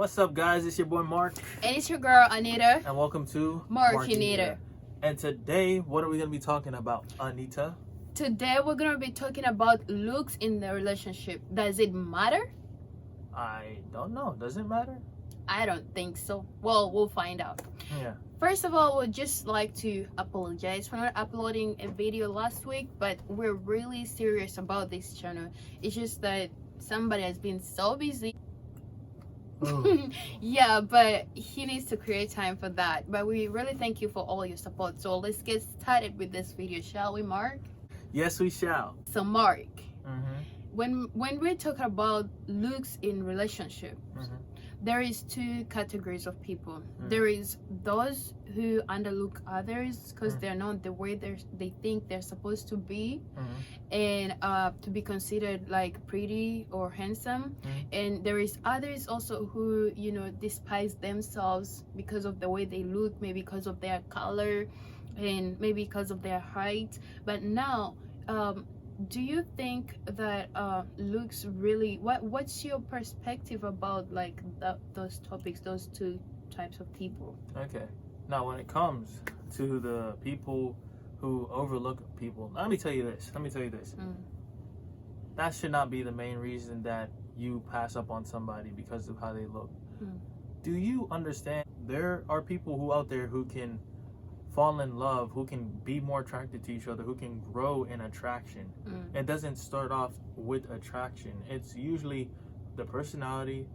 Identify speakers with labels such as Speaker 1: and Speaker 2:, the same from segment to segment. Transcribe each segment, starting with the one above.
Speaker 1: What's up, guys? It's your boy Mark,
Speaker 2: And it's your girl, Anita.
Speaker 1: and welcome to
Speaker 2: Markinita.
Speaker 1: And today, what are we going to be talking about, Anita?
Speaker 2: Today, we're going to be talking about looks in the relationship. Does it matter?
Speaker 1: I don't know. Does it matter?
Speaker 2: I don't think so. Well, we'll find out.
Speaker 1: Yeah.
Speaker 2: First of all, we'd just like to apologize for not uploading a video last week, but we're really serious about this channel. It's just that somebody has been so busy. Yeah, but he needs to create time for that. But we really thank you for all your support. So let's get started with this video, shall we, Mark?
Speaker 1: Yes, we shall.
Speaker 2: So, Mark,
Speaker 1: Mm-hmm.
Speaker 2: when we're talking about looks in relationship,
Speaker 1: Mm-hmm.
Speaker 2: there is two categories of people.
Speaker 1: Mm.
Speaker 2: There is those who underlook others because they're not the way they think they're supposed to be, and to be considered like pretty or handsome. And there is others also who despise themselves because of the way they look, maybe because of their color and maybe because of their height. But now, do you think that looks really, what's your perspective about like those topics, those two types of people?
Speaker 1: Okay. Now, when it comes to the people who overlook people, let me tell you this. That should not be the main reason that you pass up on somebody because of how they look. Do you understand? There are people who out there who can fall in love, who can be more attracted to each other, who can grow in attraction. It doesn't start off with attraction. It's usually the personality,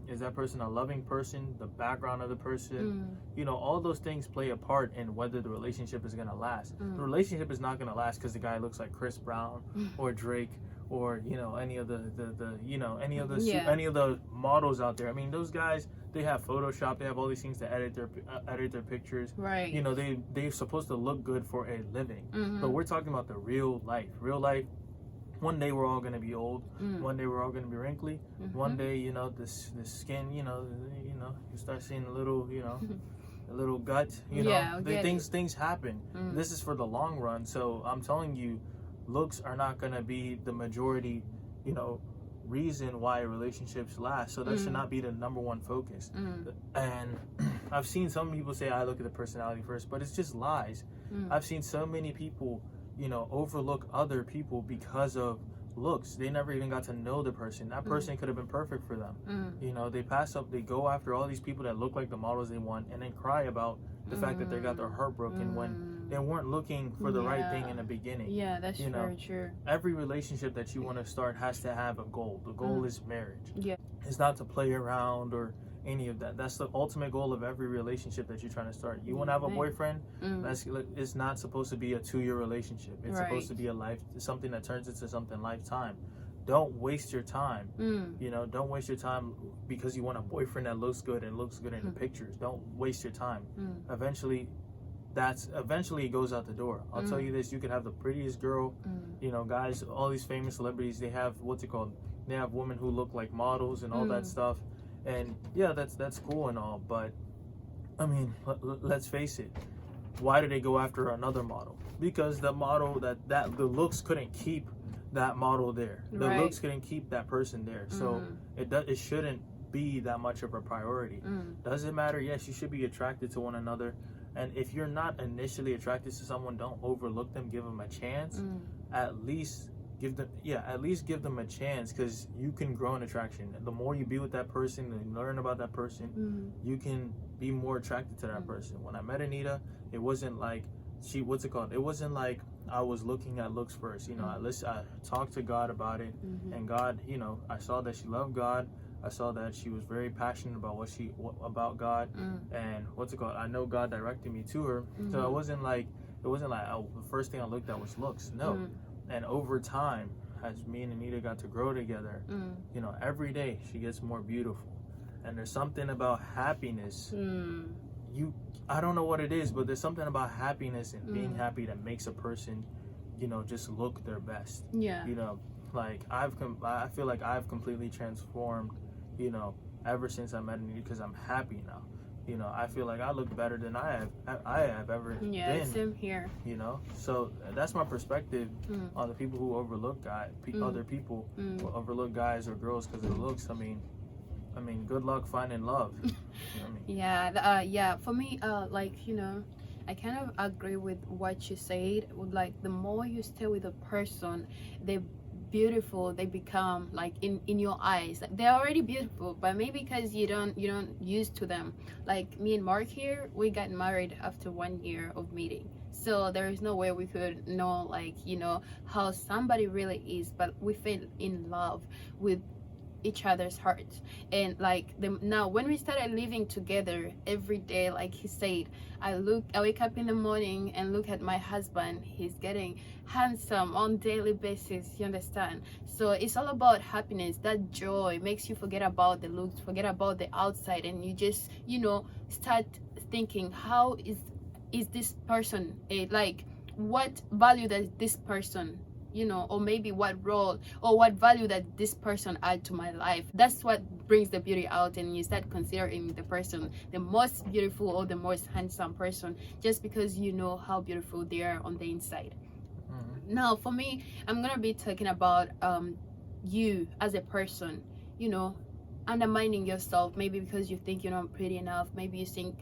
Speaker 1: is that person a loving person, the background of the person, all those things play a part in whether the relationship is going to last. The relationship is not going to last because the guy looks like Chris Brown or Drake or any of any of the models out there. I mean, those guys, they have Photoshop, they have all these things to edit their pictures.
Speaker 2: Right.
Speaker 1: They're supposed to look good for a living. But we're talking about the real life. One day we're all going to be old. One day we're all going to be wrinkly. One day, the skin, you start seeing a little, a little gut. Things happen. This is for the long run. So I'm telling you, looks are not going to be the majority, reason why relationships last. So that should not be the number one focus. And I've seen some people say I look at the personality first, but it's just lies. I've seen so many people overlook other people because of looks. They never even got to know the person. That person could have been perfect for them. They pass up, they go after all these people that look like the models they want and then cry about the fact that they got their heart broken when they weren't looking for the right thing in the beginning.
Speaker 2: Yeah, that's very true.
Speaker 1: Every relationship that you want to start has to have a goal. The goal is marriage.
Speaker 2: Yeah.
Speaker 1: It's not to play around or any of that. That's the ultimate goal of every relationship that you're trying to start. You want to have a boyfriend, it's not supposed to be a 2-year relationship. It's supposed to be something that turns into something lifetime. Don't waste your time. Don't waste your time because you want a boyfriend that looks good and looks good in the pictures. Don't waste your time. Eventually it goes out the door. I'll tell you this, you can have the prettiest girl, guys, all these famous celebrities, they have they have women who look like models and all that stuff. And yeah, that's cool and all, but I mean, let's face it. Why did they go after another model? Because the model that the looks couldn't keep that model there. The looks couldn't keep that person there. So it shouldn't be that much of a priority. Does it matter? Yes, you should be attracted to one another. And if you're not initially attracted to someone, don't overlook them. Give them a chance. At least give them a chance, because you can grow in attraction. The more you be with that person and learn about that person, you can be more attracted to that person. When I met Anita, it wasn't like it wasn't like I was looking at looks first. I talked to God about it, and God, I saw that she loved God. I saw that she was very passionate about God, and I know God directed me to her. So it wasn't like the first thing I looked at was looks. No. And over time, as me and Anita got to grow together, every day she gets more beautiful. And there's something about happiness. I don't know what it is, but there's something about happiness and being happy that makes a person, just look their best.
Speaker 2: Yeah.
Speaker 1: Like I feel like I've completely transformed, ever since I met Anita, because I'm happy now. I feel like I look better than I have ever been.
Speaker 2: Yeah, same here.
Speaker 1: So that's my perspective on the people who overlook other people, or overlook guys or girls because of the looks. I mean, I mean, good luck finding love. You know what I mean?
Speaker 2: Yeah. For me, like, you know, I kind of agree with what you said. Like, the more you stay with a person, the beautiful they become, like in your eyes. Like, they're already beautiful, but maybe because you don't used to them. Like me and Mark here, we got married after 1 year of meeting. So there is no way we could know, like, you know, how somebody really is, but we fell in love with each other's hearts. And like now when we started living together every day, like he said, I wake up in the morning and look at my husband. He's getting handsome on daily basis, you understand? So it's all about happiness. That joy makes you forget about the looks, forget about the outside, and you just, you know, start thinking, how is this person like, what value does this person, you know, or maybe what role or what value that this person add to my life. That's what brings the beauty out, and you start considering the person the most beautiful or the most handsome person just because you know how beautiful they are on the inside. Now for me, I'm gonna be talking about you as a person, you know, undermining yourself, maybe because you think you're not pretty enough, maybe you think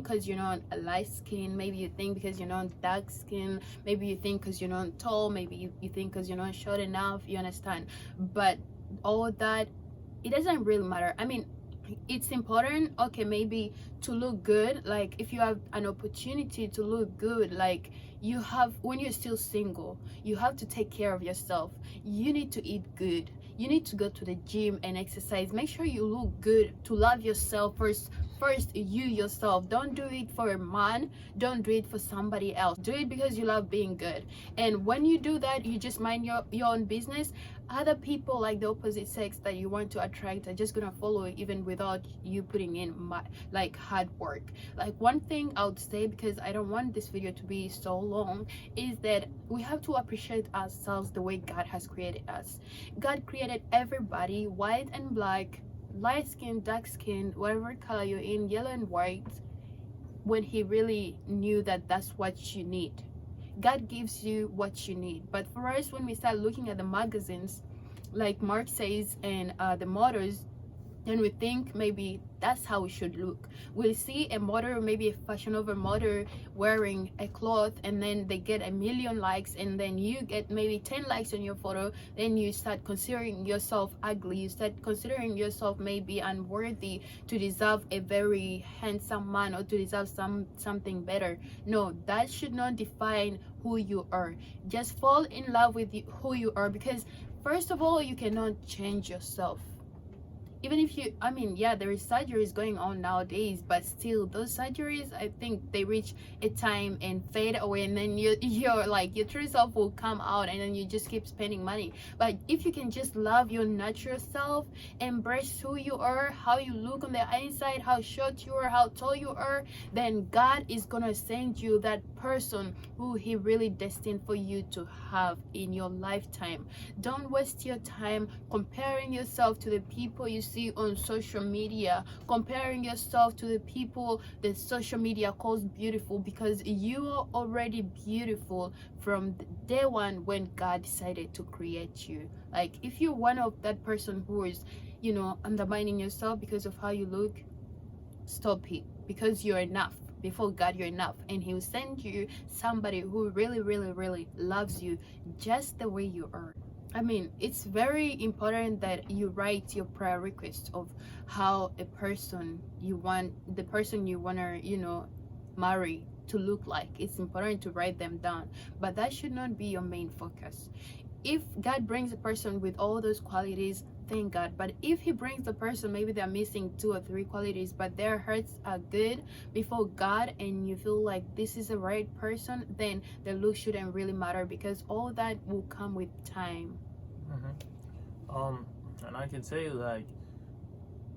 Speaker 2: because you're not a light skin, maybe you think because you're not dark skin, maybe you think because you're not tall, maybe you think because you're not short enough, you understand? But all that, it doesn't really matter. I mean, it's important, okay, maybe to look good. Like if you have an opportunity to look good, like you have, when you're still single, you have to take care of yourself. You need to eat good, you need to go to the gym and exercise. Make sure you look good, to love yourself first you yourself. Don't do it for a man, don't do it for somebody else, do it because you love being good. And when you do that, you just mind your own business. Other people, like the opposite sex that you want to attract, are just gonna follow you even without you putting in like hard work. Like one thing I would say, because I don't want this video to be so long, is that we have to appreciate ourselves the way God has created us. God created everybody, white and black, light skin, dark skin, whatever color you're in, yellow and white, when he really knew that that's what you need. God gives you what you need. But for us, when we start looking at the magazines, like Mark says, and the models, then we think maybe that's how we should look. We'll see a model, maybe a fashion over model, wearing a cloth, and then they get 1 million likes, and then you get maybe 10 likes on your photo. Then you start considering yourself ugly, you start considering yourself maybe unworthy to deserve a very handsome man or to deserve something better. No, that should not define who you are. Just fall in love with who you are, because first of all, you cannot change yourself. Even if you, I mean, yeah, there is surgeries going on nowadays, but still those surgeries, I think they reach a time and fade away, and then you're like, your true self will come out, and then you just keep spending money. But if you can just love your natural self, embrace who you are, how you look on the inside, how short you are, how tall you are, then God is gonna send you that person who he really destined for you to have in your lifetime. Don't waste your time comparing yourself to the people you see on social media, comparing yourself to the people that social media calls beautiful, because you are already beautiful from day one when God decided to create you. Like if you're one of that person who is, you know, undermining yourself because of how you look, stop it, because you're enough. Before God, you're enough, and he will send you somebody who really loves you just the way you are. I mean, it's very important that you write your prayer request of how a person you want, the person you want to, you know, marry to look like. It's important to write them down, but that should not be your main focus. If God brings a person with all those qualities, thank God. But if he brings the person, maybe they're missing 2 or 3 qualities, but their hearts are good before God, and you feel like this is the right person, then the look shouldn't really matter, because all that will come with time.
Speaker 1: And I can say, like,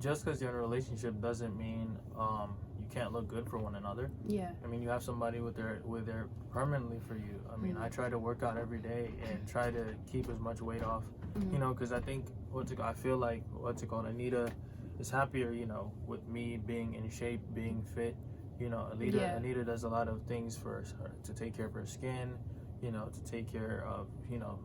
Speaker 1: just because you're in a relationship doesn't mean you can't look good for one another.
Speaker 2: Yeah.
Speaker 1: I mean, you have somebody with their permanently for you. I mean, I try to work out every day and try to keep as much weight off, you know, because I think I feel like Anita is happier, you know, with me being in shape, being fit. You know, Anita does a lot of things for her to take care of her skin, you know, to take care of, you know,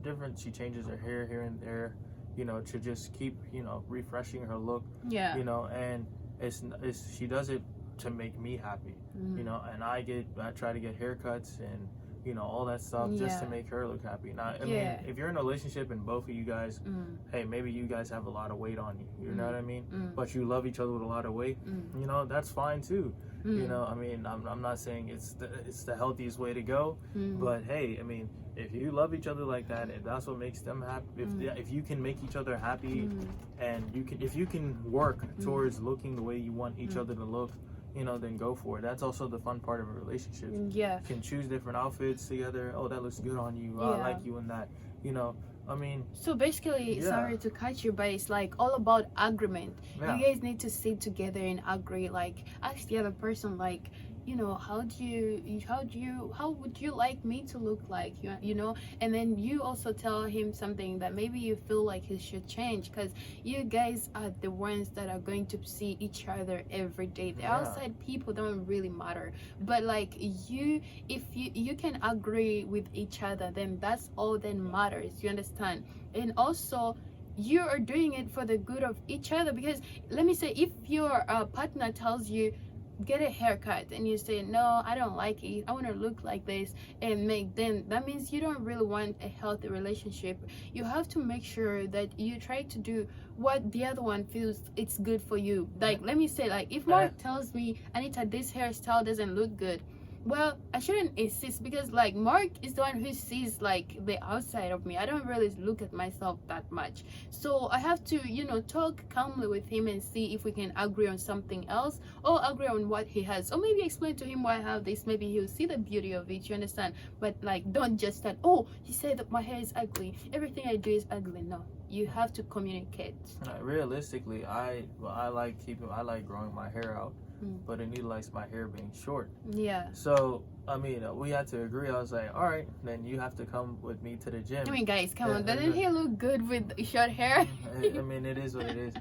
Speaker 1: different. She changes her hair here and there, you know, to just keep, you know, refreshing her look,
Speaker 2: Yeah.
Speaker 1: you know, and it's she does it to make me happy, you know, and I try to get haircuts and, you know, all that stuff just to make her look happy. Now, I mean, if you're in a relationship and both of you guys, hey, maybe you guys have a lot of weight on you, you know what I mean? But you love each other with a lot of weight, you know, that's fine too. You know, I mean, I'm not saying it's the healthiest way to go, but hey, I mean, if you love each other like that, if that's what makes them happy, if you can make each other happy, and if you can work towards looking the way you want each other to look, you know, then go for it. That's also the fun part of a relationship.
Speaker 2: Yeah.
Speaker 1: You can choose different outfits together. Oh, that looks good on you. I like you in that. You know, I mean.
Speaker 2: So basically, sorry to cut you, but it's like all about agreement.
Speaker 1: Yeah.
Speaker 2: You guys need to sit together and agree. Like, ask the other person, like, you know, how would you like me to look like? You know, and then you also tell him something that maybe you feel like he should change, because you guys are the ones that are going to see each other every day. The outside people don't really matter, but like if you can agree with each other, then that's all that matters. You understand? And also, you are doing it for the good of each other, because let me say, if your partner tells you get a haircut and you say no, I don't like it, I want to look like this, and then that means you don't really want a healthy relationship. You have to make sure that you try to do what the other one feels it's good for you. Like, let me say, like, if Mark tells me, Anita, this hairstyle doesn't look good, well, I shouldn't insist, because like Mark is the one who sees like the outside of me. I don't really look at myself that much, so I have to, you know, talk calmly with him and see if we can agree on something else, or agree on what he has, or maybe explain to him why I have this. Maybe he'll see the beauty of it, you understand? But like, don't just start, oh, he said that my hair is ugly, everything I do is ugly. No, you have to communicate.
Speaker 1: Realistically, I like growing my hair out, but Anita likes my hair being short.
Speaker 2: Yeah.
Speaker 1: So I mean, we had to agree. I was like, all right, then you have to come with me to the gym.
Speaker 2: I mean, guys, come on, doesn't he look good with short hair?
Speaker 1: I mean, it is what it is.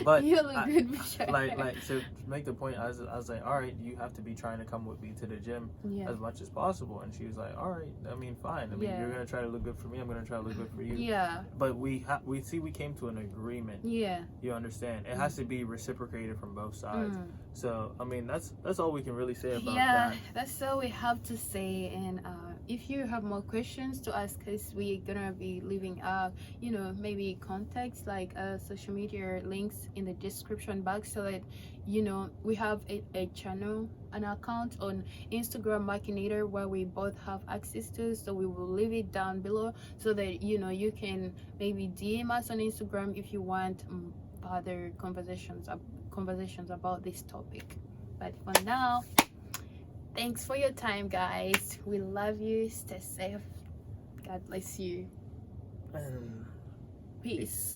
Speaker 1: But
Speaker 2: you look good with short hair.
Speaker 1: Like to make the point, I was like, all right, you have to be trying to come with me to the gym as much as possible. And she was like, all right, I mean, fine. I mean, you're gonna try to look good for me, I'm gonna try to look good for you.
Speaker 2: Yeah.
Speaker 1: But we came to an agreement.
Speaker 2: Yeah.
Speaker 1: You understand? It has to be reciprocated from both sides. So I mean, that's all we can really say about that.
Speaker 2: Yeah, that's all we have to say. And if you have more questions to ask us, we're gonna be leaving you know, maybe contacts like social media links in the description box, so that, you know, we have a channel, an account on Instagram, Markinator, where we both have access to, so we will leave it down below, so that, you know, you can maybe DM us on Instagram if you want further conversations about this topic. But for now, thanks for your time, guys. We love you. Stay safe. God bless you.
Speaker 1: And
Speaker 2: Peace.